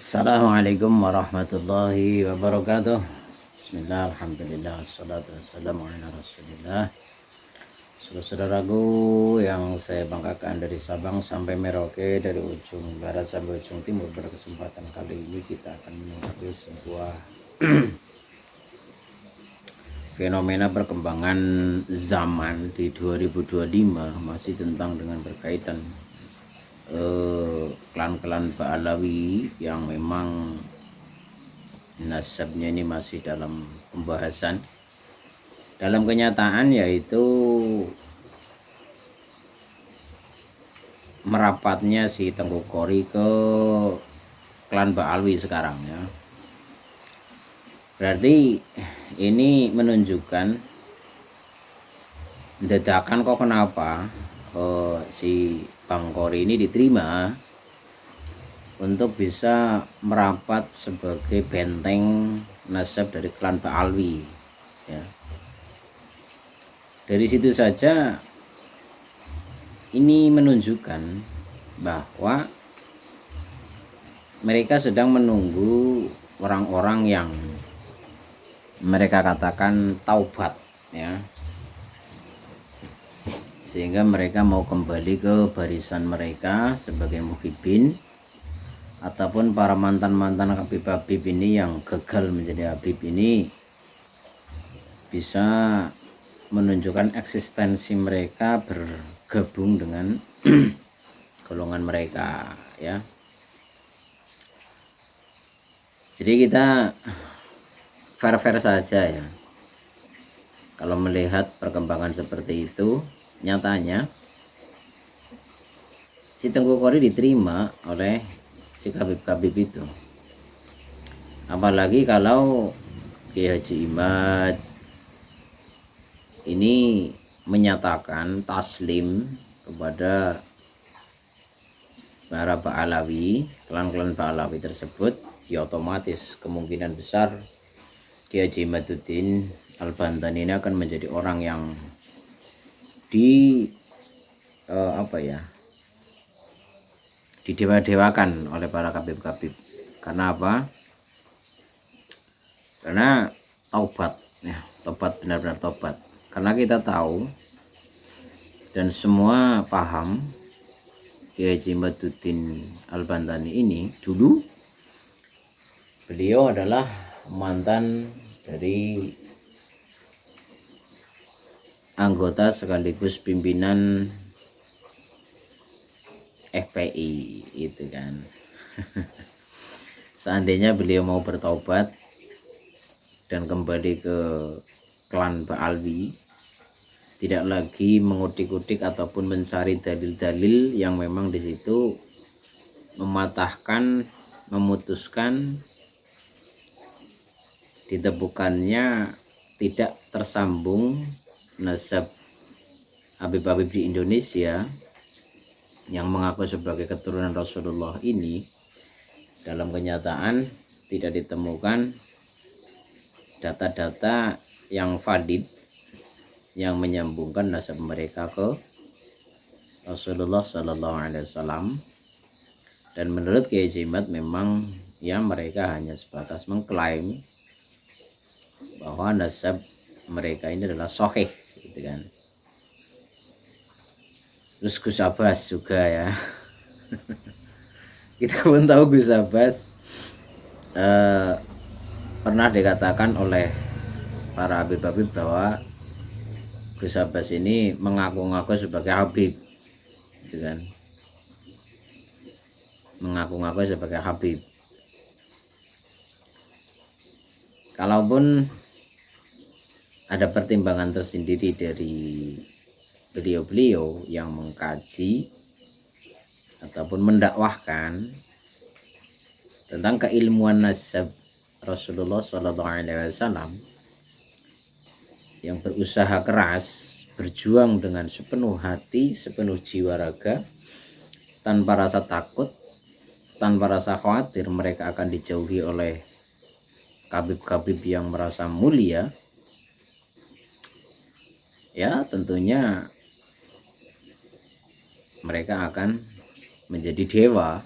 Assalamualaikum warahmatullahi wabarakatuh. Bismillah, alhamdulillah, wassalatu wassalamu ala rasulillah. Saudaraku yang saya banggakan, dari Sabang sampai Merauke, dari ujung barat sampai ujung timur, pada kesempatan kali ini kita akan menanggapi sebuah fenomena perkembangan zaman di 2025, masih tentang dengan berkaitan klan-klan Ba'alawi yang memang nasabnya ini masih dalam pembahasan. Dalam kenyataan yaitu merapatnya si Tengku Kori ke klan Ba'alawi sekarang ya. Berarti ini menunjukkan dadakan kok kenapa si Bang Kori ini diterima untuk bisa merapat sebagai benteng nasab dari klan Ba'alawi ya. Dari situ saja ini menunjukkan bahwa mereka sedang menunggu orang-orang yang mereka katakan taubat ya, sehingga mereka mau kembali ke barisan mereka sebagai muhibbin, ataupun para mantan-mantan habib-habib ini yang gagal menjadi habib ini bisa menunjukkan eksistensi mereka bergabung dengan golongan mereka ya. Jadi kita fair-fair saja ya kalau melihat perkembangan seperti itu. Nyatanya si Tengku Kori diterima oleh si habib-habib itu, apalagi kalau Kiai Haji Imad ini menyatakan taslim kepada para Ba'alawi, klan-klan Ba'alawi tersebut, ya otomatis kemungkinan besar Kiai Haji Imaduddin Al-Bantani ini akan menjadi orang yang didewa-dewakan oleh para habib-habib. Karena apa? Karena taubat ya, taubat, benar-benar taubat. Karena kita tahu dan semua paham Kiai Haji Imaduddin Al-Bantani ini dulu beliau adalah mantan dari anggota sekaligus pimpinan FPI itu kan. Seandainya beliau mau bertaubat dan kembali ke klan Ba'alawi, tidak lagi mengutik-utik ataupun mencari dalil-dalil yang memang di situ mematahkan, memutuskan ditemukannya tidak tersambung nasab habib-habib di Indonesia yang mengaku sebagai keturunan Rasulullah ini. Dalam kenyataan tidak ditemukan data-data yang valid yang menyambungkan nasab mereka ke Rasulullah Shallallahu Alaihi Wasallam. Dan menurut Kiai Jimat memang ya mereka hanya sebatas mengklaim bahwa nasab mereka ini adalah sahih gitu kan. Terus Gus Abbas juga ya kita pun tahu Gus Abbas pernah dikatakan oleh para habib-habib bahwa Gus Abbas ini mengaku-ngaku sebagai habib gitu kan, mengaku-ngaku sebagai habib. Kalaupun ada pertimbangan tersendiri dari beliau-beliau yang mengkaji ataupun mendakwahkan tentang keilmuan nasab Rasulullah SAW, yang berusaha keras, berjuang dengan sepenuh hati, sepenuh jiwa raga, tanpa rasa takut, tanpa rasa khawatir mereka akan dijauhi oleh habib-habib yang merasa mulia, ya tentunya mereka akan menjadi dewa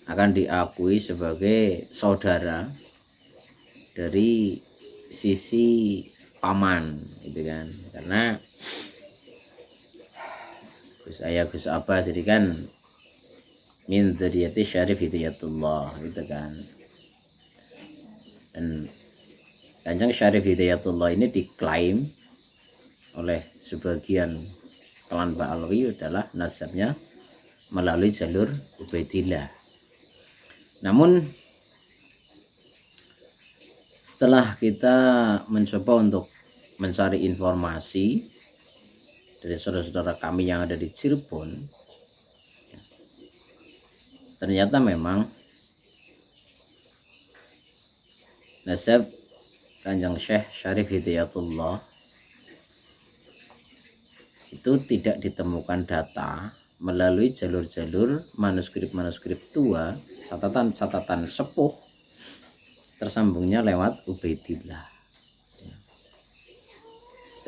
akan diakui sebagai saudara dari sisi paman gitu kan, karena Gus Ayah Gus Abbas jadi kan min dzurriyyati Syarif Hidayatullah gitu kan. Dan Kanjeng Syarif Hidayatullah ini diklaim oleh sebagian klan Ba'alwi adalah nasabnya melalui jalur Ubaidillah. Namun setelah kita mencoba untuk mencari informasi dari saudara-saudara kami yang ada di Cirebon, ternyata memang nasab Kanjeng Syekh Syarif Hidayatullah itu tidak ditemukan data melalui jalur-jalur manuskrip-manuskrip tua, catatan-catatan sepuh tersambungnya lewat Ubaidillah.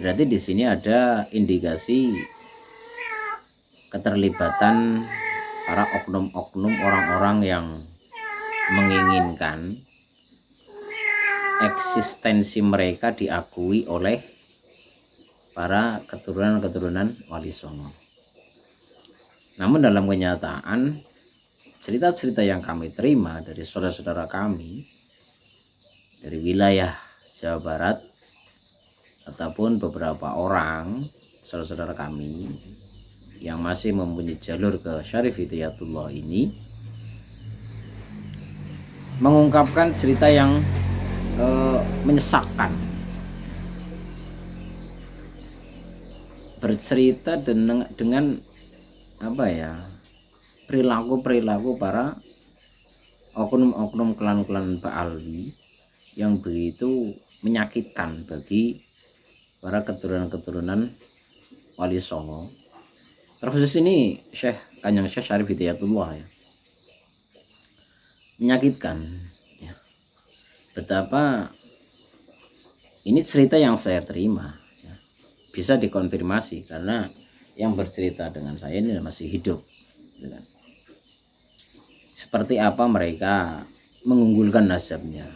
Berarti di sini ada indikasi keterlibatan para oknum-oknum orang-orang yang menginginkan eksistensi mereka diakui oleh para keturunan-keturunan Wali Songo. Namun dalam kenyataan cerita-cerita yang kami terima dari saudara-saudara kami dari wilayah Jawa Barat ataupun beberapa orang saudara-saudara kami yang masih mempunyai jalur ke Syarif Hidayatullah ini mengungkapkan cerita yang menyesakkan, bercerita dengan apa ya, perilaku para oknum-oknum klan-klan Ba'alwi yang begitu menyakitkan bagi para keturunan-keturunan Wali Songo. Terkhusus ini Kanjeng Syekh Syarif Hidayatullah ya. Menyakitkan ya. Betapa ini cerita yang saya terima ya. Bisa dikonfirmasi karena yang bercerita dengan saya ini masih hidup ya. Seperti apa mereka mengunggulkan nasabnya.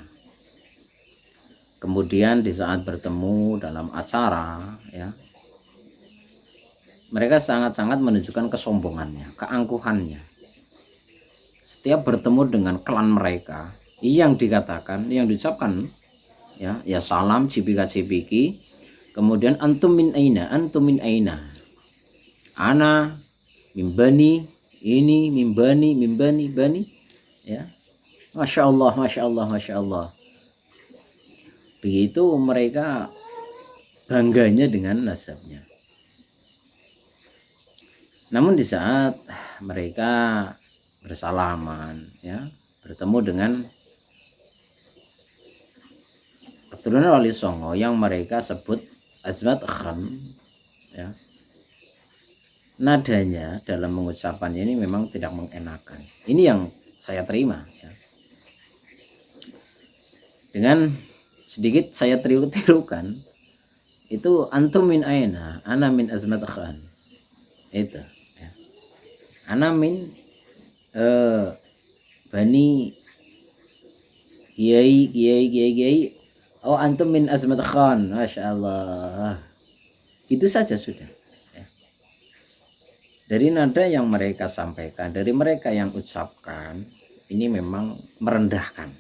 Kemudian di saat bertemu dalam acara ya, mereka sangat-sangat menunjukkan kesombongannya, keangkuhannya. Setiap bertemu dengan klan mereka, yang dikatakan, yang diucapkan ya salam cipika-cipiki, kemudian antum min aina, ana mimbani, ini mimbani bani ya. Masya Allah. Begitu mereka bangganya dengan nasabnya. Namun di saat mereka bersalaman ya, bertemu dengan keturunan Wali Songo yang mereka sebut Azmat Kham ya, nadanya dalam mengucapannya ini memang tidak mengenakan. Ini yang saya terima ya. Dengan sedikit saya tiru-tirukan, itu antum min aina, ana min Azmat Khan, itu ya. Ana min bani kiai, oh antum min Azmat Khan, Masya Allah. Itu saja sudah ya. Dari nada yang mereka sampaikan, dari mereka yang ucapkan, ini memang merendahkan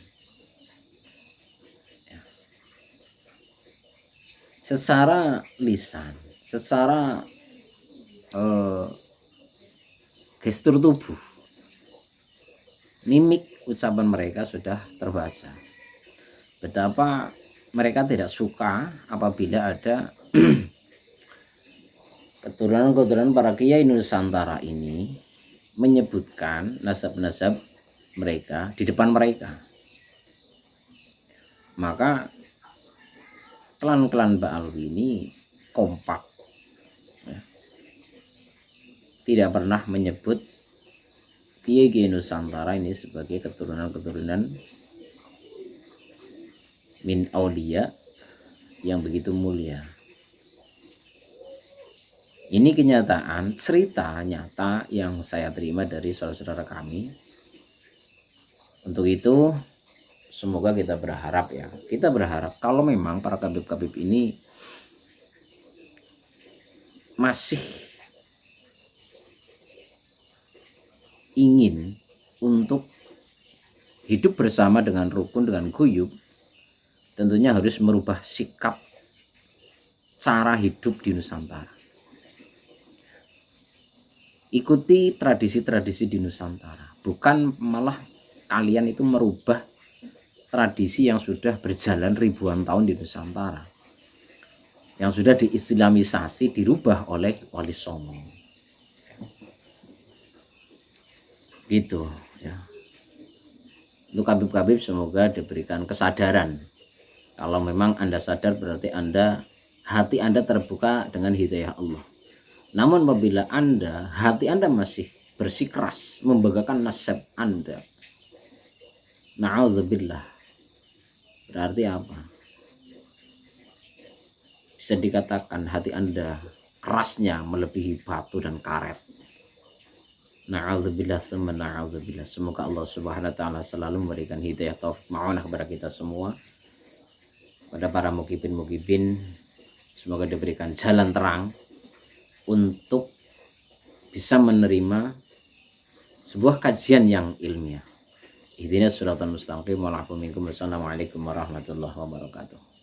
ya. Secara lisan, secara gestur tubuh, mimik ucapan mereka sudah terbaca betapa mereka tidak suka apabila ada keturunan-keturunan para kiai Nusantara ini menyebutkan nasab-nasab mereka di depan mereka. Maka klan-klan Ba'alwi ini kompak ya. Tidak pernah menyebut kiai Nusantara ini sebagai keturunan-keturunan min aulia yang begitu mulia. Ini kenyataan, cerita nyata yang saya terima dari saudara-saudara kami Untuk itu semoga kita berharap ya, kita berharap kalau memang para kabib-kabib ini masih ingin untuk hidup bersama dengan rukun, dengan guyub, tentunya harus merubah sikap cara hidup di Nusantara. Ikuti tradisi-tradisi di Nusantara, bukan malah kalian itu merubah tradisi yang sudah berjalan ribuan tahun di Nusantara, yang sudah diislamisasi, dirubah oleh Wali Songo. Gitu ya. Untuk kabib-kabib semoga diberikan kesadaran. Kalau memang Anda sadar berarti hati Anda terbuka dengan hidayah Allah. Namun apabila hati Anda masih bersikeras membanggakan nasab Anda, na'udzubillah, berarti apa? Bisa dikatakan hati Anda kerasnya melebihi batu dan karet. Na'udzubillah, na'udzubillah. Semoga Allah Subhanahu wa taala selalu memberikan hidayah taufik ma'unah kepada kita semua. Pada para mukibin, semoga diberikan jalan terang untuk bisa menerima sebuah kajian yang ilmiah. Ihdinas siratal mustaqim. Wassalamualaikum warahmatullahi wabarakatuh.